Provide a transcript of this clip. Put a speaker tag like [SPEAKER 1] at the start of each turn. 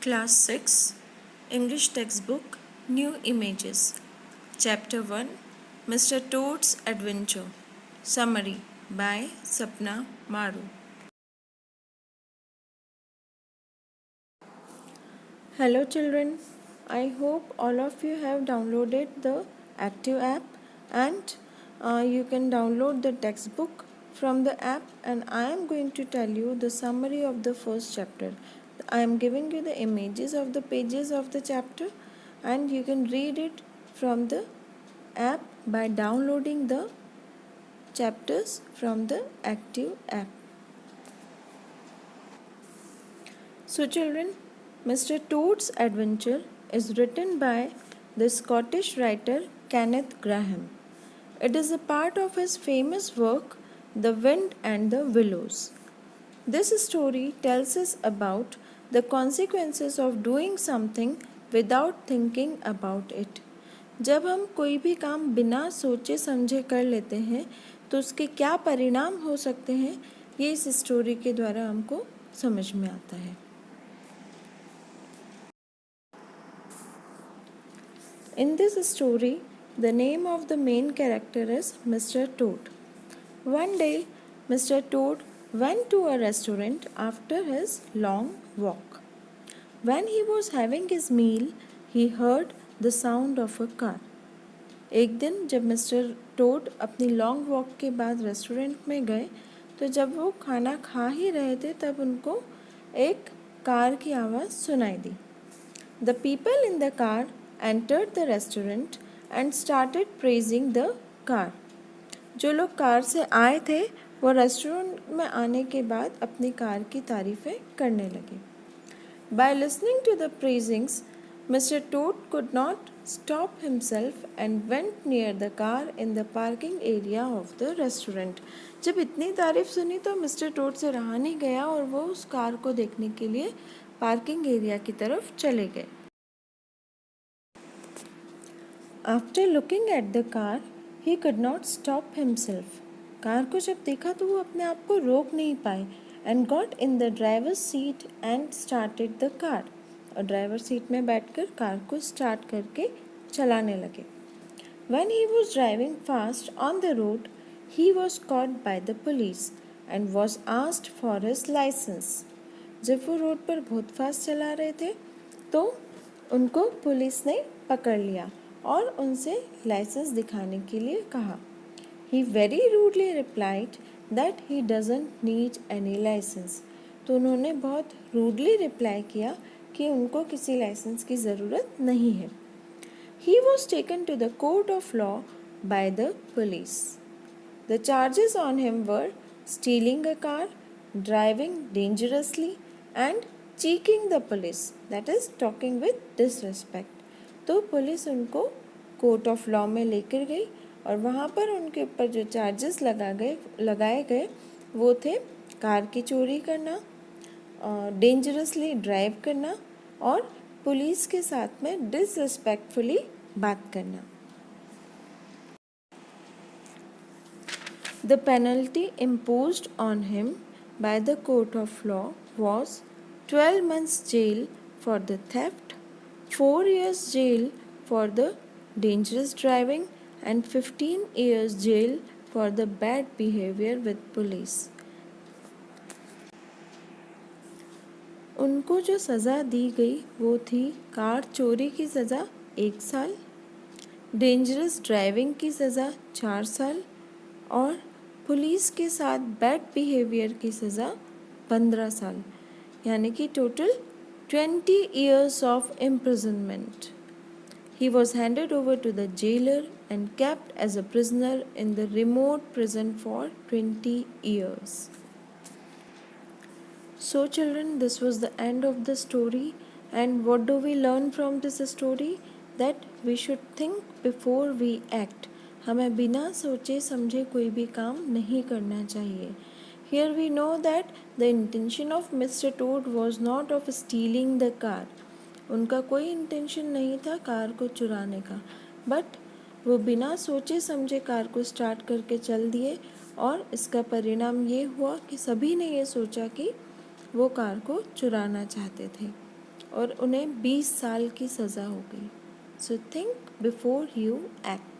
[SPEAKER 1] Class 6 English Textbook New Images Chapter 1 Mr. Toad's Adventure Summary by Sapna Maru. Hello children, I hope all of you have downloaded the Active app and you can download the textbook from the app, and I am going to tell you the summary of the first chapter. I am giving you the images of the pages of the chapter and you can read it from the app by downloading the chapters from the Active app. So children, Mr. Toad's Adventure is written by the Scottish writer Kenneth Grahame. It is a part of his famous work The Wind and the Willows. This story tells us about the consequences of doing something without thinking about it. जब हम कोई भी काम बिना सोचे समझे कर लेते हैं तो उसके क्या परिणाम हो सकते हैं, ये इस स्टोरी के द्वारा हमको समझ में आता है. In this story, the name of the main character is Mr. Toad. One day, Mr. Toad went to a restaurant after his long walk. When he was having his meal, he heard the sound of a car. एक दिन जब mister toad अपनी long walk के बाद restaurant में गए तो जब वो खाना खा ही रहे थे तब उनको एक कार की आवाज़ सुनाई दी. The people in the car entered the restaurant and started praising the car. जो लोग कार से आए थे वो रेस्टोरेंट में आने के बाद अपनी कार की तारीफ़ें करने लगे. By listening to the praisings, Mr. Toad could not stop himself and went near the car in the parking area of the restaurant. जब इतनी तारीफ़ सुनी तो मिस्टर टोड से रहा नहीं गया और वो उस कार को देखने के लिए पार्किंग एरिया की तरफ चले गए. After looking at the car, he could not stop himself. Car को जब देखा तो वो अपने आप को रोक नहीं पाए and got in the driver's seat and started the car. और ड्राइवर सीट में बैठकर कार को स्टार्ट करके चलाने लगे. When he was driving fast on the road, he was caught by the police and was asked for his license. जब वो road पर बहुत फास्ट चला रहे थे तो उनको पुलिस ने पकड़ लिया और उनसे लाइसेंस दिखाने के लिए कहा. He very rudely replied that he doesn't need any license. तो उन्होंने बहुत रूडली रिप्लाई किया कि उनको किसी लाइसेंस की ज़रूरत नहीं है. He was taken to the court of law by the police. The charges on him were stealing a car, driving dangerously and cheeking the police, that is talking with disrespect. तो police उनको court of law में लेकर गई और वहाँ पर उनके ऊपर जो चार्जेस लगाए गए वो थे कार की चोरी करना, डेंजरसली ड्राइव करना और पुलिस के साथ में डिसरिस्पेक्टफुली बात करना. The penalty imposed on him by the court of law was 12 months jail for the theft, 4 years jail for the dangerous driving and 15 years jail for the bad behavior with police. उनको जो सज़ा दी गई वो थी car चोरी की सज़ा 1 साल, डेंजरस ड्राइविंग की सज़ा 4 साल और पुलिस के साथ बैड बिहेवियर की सज़ा 15 साल, यानी कि total 20 years of imprisonment. He was handed over to the jailer and kept as a prisoner in the remote prison for 20 years. So children, this was the end of the story, and what do we learn from this story? That we should think before we act. हमें बिना सोचे समझे कोई भी काम नहीं करना चाहिए. Here we know that the intention of Mr. Toad was not of stealing the car. उनका कोई इंटेंशन नहीं था कार को चुराने का, बट वो बिना सोचे समझे कार को स्टार्ट करके चल दिए और इसका परिणाम ये हुआ कि सभी ने ये सोचा कि वो कार को चुराना चाहते थे. और उन्हें 20 साल की सज़ा हो गई। So think before you act.